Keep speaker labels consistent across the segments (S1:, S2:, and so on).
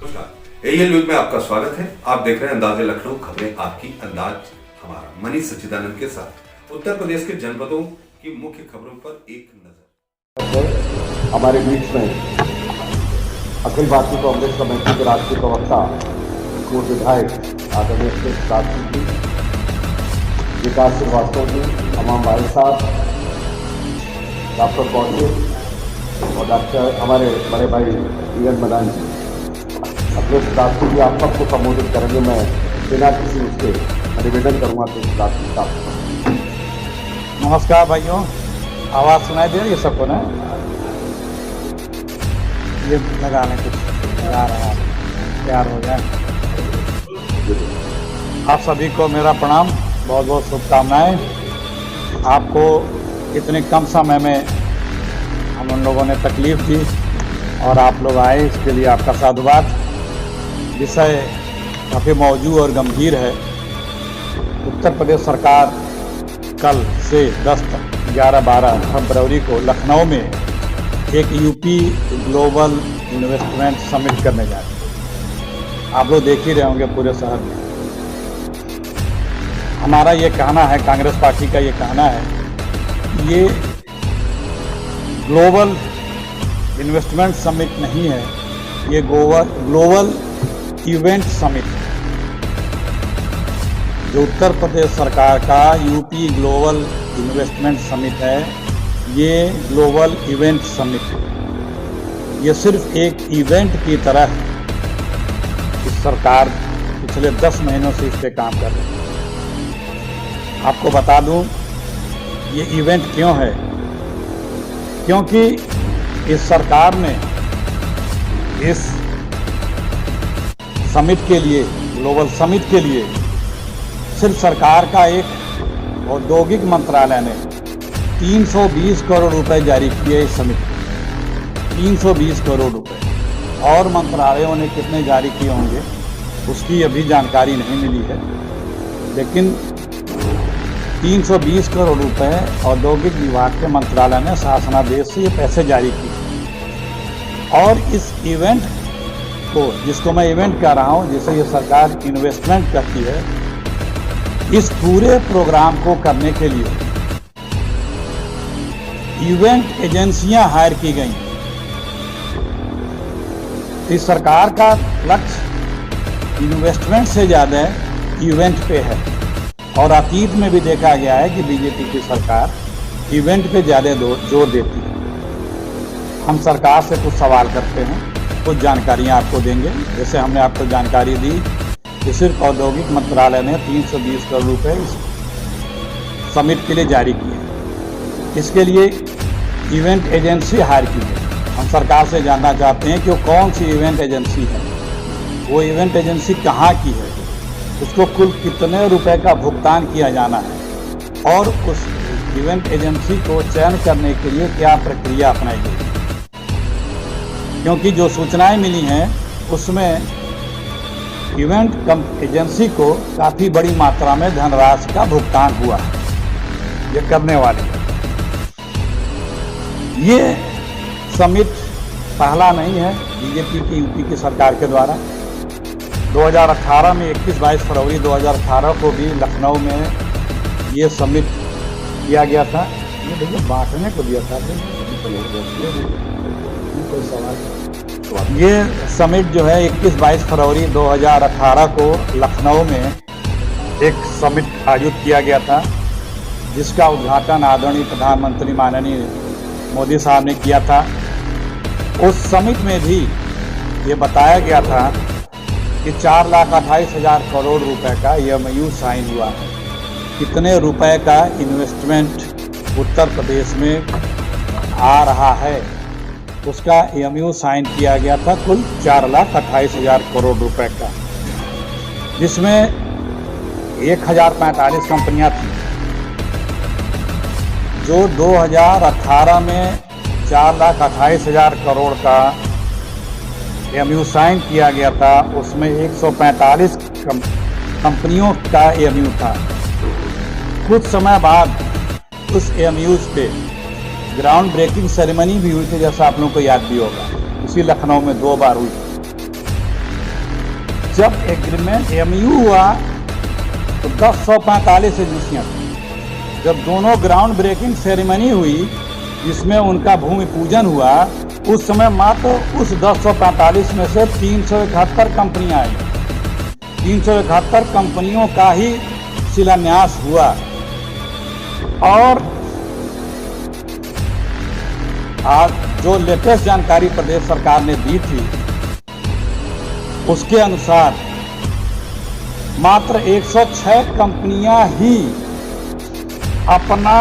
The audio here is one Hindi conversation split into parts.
S1: नमस्कार, एएल न्यूज में आपका स्वागत है। आप देख रहे हैं अंदाज़े लखनऊ, खबरें आपकी, अंदाज हमारा। मनीष सच्चिदानंद के साथ उत्तर प्रदेश के जनपदों की मुख्य खबरों पर एक नजर।
S2: हमारे बीच में अखिल भारतीय कांग्रेस कमेटी के राष्ट्रीय प्रवक्ता पूर्व विधायक आदरणीय साथी जी, विकास श्रीवास्तव जी, तमाम भाई साहब, डॉक्टर कौशिक और डॉक्टर हमारे बड़े भाई वीरेंद्र मदान जी, अपने साथी जी आप सबको संबोधित करेंगे। मैं बिना किसी उसके निवेदन करूँगा कि साथ।
S3: नमस्कार भाइयों, आवाज़ सुनाई दे रही है सबको ना? ये लगा लें, कुछ लगा रहा है, तैयार हो जाए। आप सभी को मेरा प्रणाम, बहुत बहुत शुभकामनाएं। आपको इतने कम समय में हम उन लोगों ने तकलीफ दी और आप लोग आए, इसके लिए आपका साधुवाद। विषय काफ़ी मौजूद और गंभीर है। उत्तर प्रदेश सरकार कल से 10, 11, 12 फरवरी को लखनऊ में एक यूपी ग्लोबल इन्वेस्टमेंट समिट करने जा रहे हैं। आप लोग देख ही रहे होंगे पूरे शहर में। हमारा ये कहना है, कांग्रेस पार्टी का ये कहना है, ये ग्लोबल इन्वेस्टमेंट समिट नहीं है, ये ग्लोबल इवेंट समिट है। जो उत्तर प्रदेश सरकार का यूपी ग्लोबल इन्वेस्टमेंट समिट है, ये ग्लोबल इवेंट समिट है। ये सिर्फ एक इवेंट की तरह इस सरकार पिछले 10 महीनों से इस पर काम कर रही है। आपको बता दूं, ये इवेंट क्यों है? क्योंकि इस सरकार ने इस समिट के लिए, ग्लोबल समिट के लिए, सिर्फ सरकार का एक औद्योगिक मंत्रालय ने 320 करोड़ रुपए जारी किए इस समिट को। 320 करोड़ रुपए। और मंत्रालयों ने कितने जारी किए होंगे उसकी अभी जानकारी नहीं मिली है, लेकिन 320 करोड़ रुपए औद्योगिक विभाग के मंत्रालय ने शासनादेश से ये पैसे जारी किए। और इस इवेंट को, जिसको मैं इवेंट कह रहा हूँ, जिसे ये सरकार इन्वेस्टमेंट करती है, इस पूरे प्रोग्राम को करने के लिए इवेंट एजेंसियां हायर की गई। इस सरकार का लक्ष्य इन्वेस्टमेंट से ज़्यादा इवेंट पे है। और अतीत में भी देखा गया है कि बीजेपी की सरकार इवेंट पे ज़्यादा जोर देती है। हम सरकार से कुछ सवाल करते हैं, कुछ जानकारियां आपको देंगे। जैसे हमने आपको जानकारी दी कि सिर्फ औद्योगिक मंत्रालय ने 320 करोड़ रुपए इस समिट के लिए जारी किए। इसके लिए इवेंट एजेंसी हायर की है। हम सरकार से जानना चाहते हैं कि वो कौन सी इवेंट एजेंसी है, वो इवेंट एजेंसी कहाँ की है, उसको कुल कितने रुपए का भुगतान किया जाना है, और उस इवेंट एजेंसी को चयन करने के लिए क्या प्रक्रिया अपनाई गई। क्योंकि जो सूचनाएं मिली हैं उसमें इवेंट एजेंसी को काफ़ी बड़ी मात्रा में धनराशि का भुगतान हुआ है ये करने वाले। ये समिट पहला नहीं है बीजेपी की, यूपी की सरकार के द्वारा। 2018 में 21-22 फरवरी 2018 को भी लखनऊ में ये समिट किया गया था। ये भैया बांटने को दिया था, कोई सवाल। ये समिट जो है 21-22 फरवरी 2018 को लखनऊ में एक समिट आयोजित किया गया था, जिसका उद्घाटन आदरणीय प्रधानमंत्री माननीय मोदी साहब ने किया था। उस समिट में भी ये बताया गया था कि 4,28,000 करोड़ रुपए का EMU साइन हुआ है। कितने रुपए का इन्वेस्टमेंट उत्तर प्रदेश में आ रहा है, उसका EMU साइन किया गया था कुल 4,28,000 करोड़ रुपए का, जिसमें 1,045 कंपनियां थीं। जो 2018 में 4,28,000 करोड़ का EMU साइन किया गया था, उसमें 145 कंपनियों का EMU था। कुछ समय बाद उस EMU पे ग्राउंड ब्रेकिंग सेरेमनी भी हुई थी, जैसा आप लोगों को याद भी होगा। इसी लखनऊ में 2 बार हुई। जब एग्रीमेंट एमयू हुआ तो 1045 एजेंसियाँ थी। जब दोनों ग्राउंड ब्रेकिंग सेरेमनी हुई जिसमें उनका भूमि पूजन हुआ, उस समय मात्र उस 1045 में से 371 कंपनियां आई। 371 कंपनियों का ही शिलान्यास हुआ। और आज जो लेटेस्ट जानकारी प्रदेश सरकार ने दी थी उसके अनुसार मात्र 106 कंपनियां ही अपना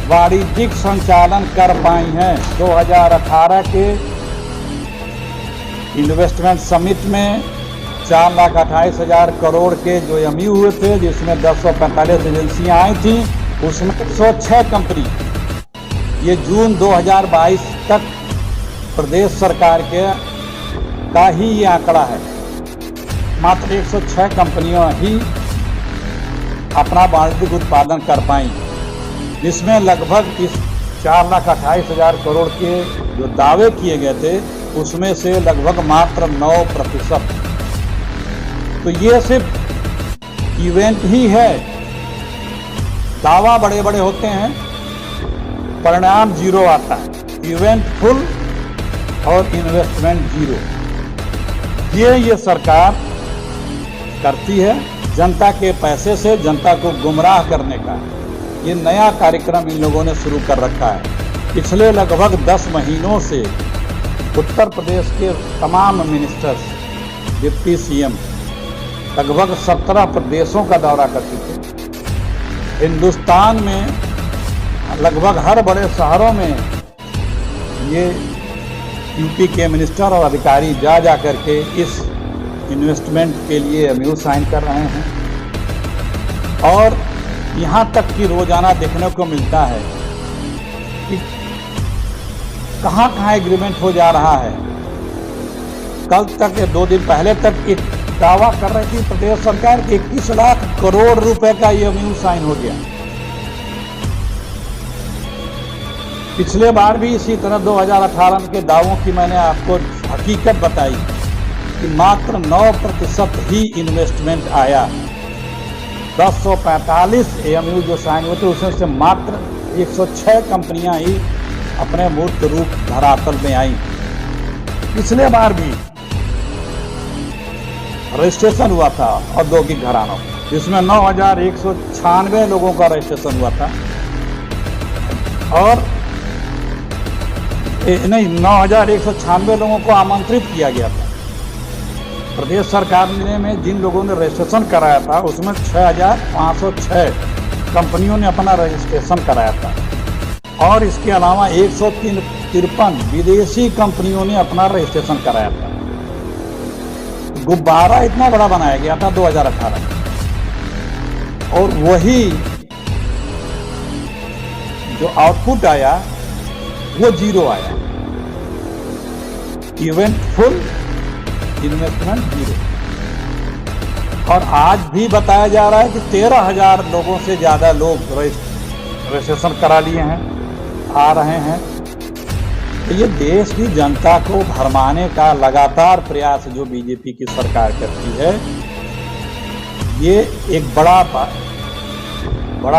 S3: वाणिज्यिक संचालन कर पाई हैं। 2018 के इन्वेस्टमेंट समिट में 4,28,000 करोड़ के जो एमयू हुए थे, जिसमें 1045 एजेंसियां आई थी, उसमें 106 कंपनी, ये जून 2022 तक प्रदेश सरकार का ही ये आंकड़ा है, मात्र 106 कंपनियां ही अपना वाणिज्यिक उत्पादन कर पाई, जिसमें लगभग इस 4,28,000 करोड़ के जो दावे किए गए थे उसमें से लगभग मात्र 9%। तो ये सिर्फ इवेंट ही है। दावा बड़े बड़े होते हैं, परिणाम जीरो आता है। इवेंट फुल और इन्वेस्टमेंट जीरो। ये सरकार करती है जनता के पैसे से जनता को गुमराह करने का। ये नया कार्यक्रम इन लोगों ने शुरू कर रखा है। पिछले लगभग 10 महीनों से उत्तर प्रदेश के तमाम मिनिस्टर्स, डिप्टी सीएम लगभग 17 प्रदेशों का दौरा कर चुके। हिंदुस्तान में लगभग हर बड़े शहरों में ये यूपी के मिनिस्टर और अधिकारी जा करके इस इन्वेस्टमेंट के लिए एमयू साइन कर रहे हैं। और यहाँ तक कि रोजाना देखने को मिलता है कि कहाँ कहाँ एग्रीमेंट हो जा रहा है। कल तक, 2 दिन पहले तक एक दावा कर रही थी प्रदेश सरकार कि 21 लाख करोड़ रुपए का एमयू साइन हो गया। पिछले बार भी इसी तरह 2018 के दावों की मैंने आपको हकीकत बताई कि मात्र 9% ही इन्वेस्टमेंट आया। 1045 एमयू जो साइन हुए थे उसमें से मात्र 106 कंपनियां ही अपने मूर्त रूप धरातल में आई। पिछले बार भी रजिस्ट्रेशन हुआ था औद्योगिक घरानों, जिसमें 9,196 लोगों का रजिस्ट्रेशन हुआ था। और नहीं, 9,196 लोगों को आमंत्रित किया गया था। प्रदेश सरकार में जिन लोगों ने रजिस्ट्रेशन कराया था उसमें 6,506 कंपनियों ने अपना रजिस्ट्रेशन कराया था। और इसके अलावा 153 विदेशी कंपनियों ने अपना रजिस्ट्रेशन कराया था। गुब्बारा इतना बड़ा बनाया गया था 2018, और वही जो आउटपुट आया वो जीरो आया। Event full, investment zero. और आज भी बताया जा रहा है कि 13,000 लोगों से ज्यादा लोग रजिस्ट्रेशन करा लिए हैं, आ रहे हैं। तो ये देश की जनता को भरमाने का लगातार प्रयास जो बीजेपी की सरकार करती है, ये एक बड़ा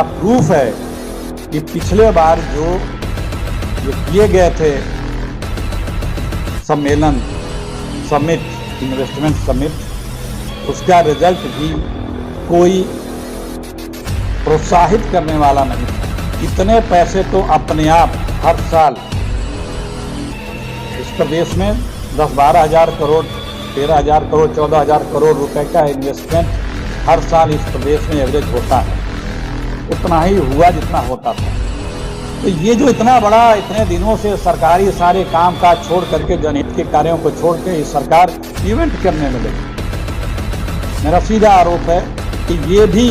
S3: प्रूफ है कि पिछले बार जो किए गए थे समिट, इन्वेस्टमेंट समिट, उसका रिजल्ट भी कोई प्रोत्साहित करने वाला नहीं था। इतने पैसे तो अपने आप हर साल इस प्रदेश में 10-12 हजार करोड़, 13,000 करोड़, 14,000 करोड़ रुपए का इन्वेस्टमेंट हर साल इस प्रदेश में एवरेज होता है। उतना ही हुआ जितना होता था। तो ये जो इतना बड़ा, इतने दिनों से सरकारी सारे काम काज छोड़ करके, जनहित के कार्यों को छोड़ के इस सरकार इवेंट करने में लगी। मेरा सीधा आरोप है कि ये भी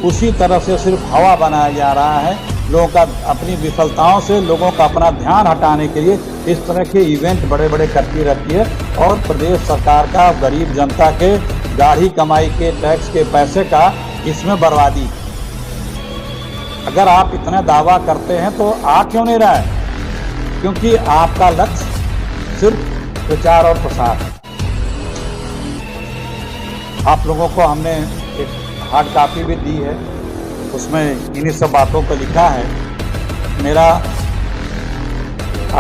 S3: उसी तरह से सिर्फ हवा बनाया जा रहा है। लोगों का अपनी विफलताओं से लोगों का अपना ध्यान हटाने के लिए इस तरह के इवेंट बड़े बड़े करती रहती है। और प्रदेश सरकार का, गरीब जनता के गाढ़ी कमाई के टैक्स के पैसे का इसमें बर्बादी। अगर आप इतना दावा करते हैं तो आ क्यों नहीं रहा है? क्योंकि आपका लक्ष्य सिर्फ प्रचार और प्रसार है। आप लोगों को हमने एक हार्ड कॉपी भी दी है, उसमें इन्हीं सब बातों को लिखा है। मेरा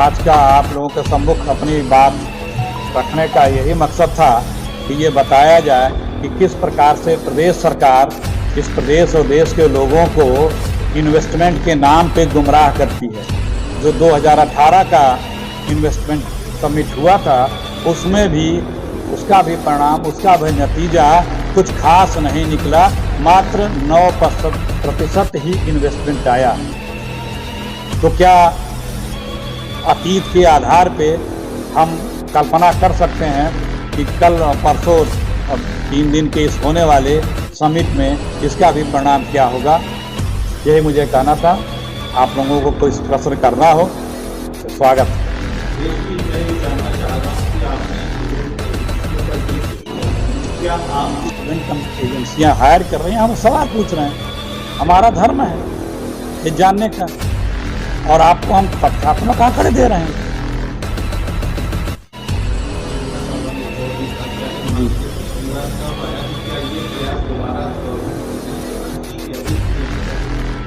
S3: आज का आप लोगों के सम्मुख अपनी बात रखने का यही मकसद था कि ये बताया जाए कि किस प्रकार से प्रदेश सरकार इस प्रदेश और देश के लोगों को इन्वेस्टमेंट के नाम पे गुमराह करती है। जो 2018 का इन्वेस्टमेंट समिट हुआ था, उसमें भी उसका भी परिणाम, उसका भी नतीजा कुछ खास नहीं निकला। मात्र 9% ही इन्वेस्टमेंट आया। तो क्या अतीत के आधार पे हम कल्पना कर सकते हैं कि कल परसों 3 दिन के इस होने वाले समिट में इसका भी परिणाम क्या होगा? यही मुझे कहना था। आप लोगों को कोई प्रश्न करना हो तो स्वागत है। क्या आप एजेंसियां हायर कर रही हैं? हम सवाल पूछ रहे हैं, हमारा धर्म है ये जानने का, और आपको हम तथ्यात्मक आंकड़े दे रहे हैं।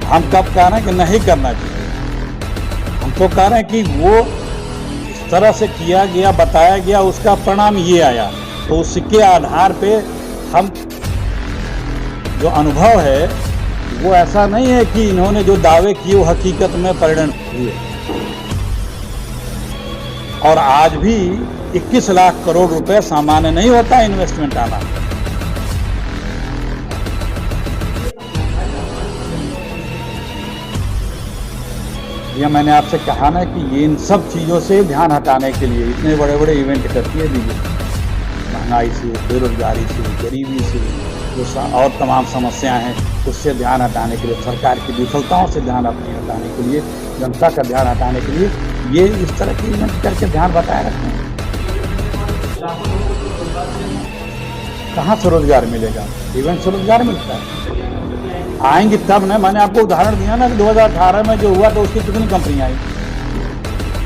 S3: हम कब कह रहे हैं कि नहीं करना चाहिए? हम तो कह रहे हैं कि वो इस तरह से किया गया, बताया गया, उसका परिणाम ये आया। तो उसके आधार पे हम जो अनुभव है वो ऐसा नहीं है कि इन्होंने जो दावे किए वो हकीकत में परिणत हुए। और आज भी 21 लाख करोड़ रुपए सामान्य नहीं होता इन्वेस्टमेंट आना। ये मैंने आपसे कहा ना कि ये इन सब चीज़ों से ध्यान हटाने के लिए इतने बड़े बड़े इवेंट करती है बीजेपी। महंगाई से, बेरोजगारी से, गरीबी से, जो और तमाम समस्याएं हैं, उससे ध्यान हटाने के लिए, सरकार की विफलताओं से ध्यान हटाने के लिए, जनता का ध्यान हटाने के लिए ये इस तरह के इवेंट करके ध्यान बताए रखते हैं। कहाँ से रोजगार मिलेगा? इवेंट से रोजगार मिलता है। आएंगे तब ना। मैंने आपको उदाहरण दिया ना कि 2018 में जो हुआ तो उसकी कितनी कंपनियां आई,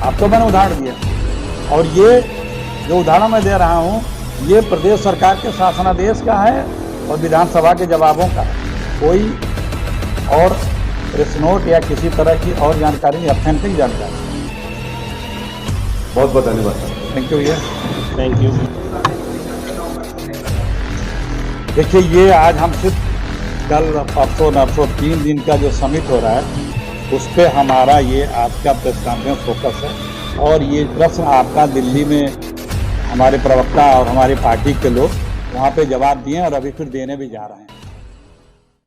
S3: आपको मैंने उदाहरण दिया। और ये जो उदाहरण मैं दे रहा हूँ ये प्रदेश सरकार के शासनादेश का है और विधानसभा के जवाबों का। कोई और प्रेस नोट या किसी तरह की और जानकारी नहीं, ऑथेंटिक जानकारी।
S1: बहुत बहुत धन्यवाद।
S3: थैंक यू भैया, थैंक यू। देखिए, ये आज हम सिर्फ कल परसों नरसों 3 दिन का जो समिट हो रहा है उस पर हमारा ये आज का प्रेस कॉन्फ्रेंस फोकस है। और ये प्रश्न आपका दिल्ली में हमारे प्रवक्ता और हमारी पार्टी के लोग वहाँ पे जवाब दिए और अभी फिर देने भी जा रहे हैं।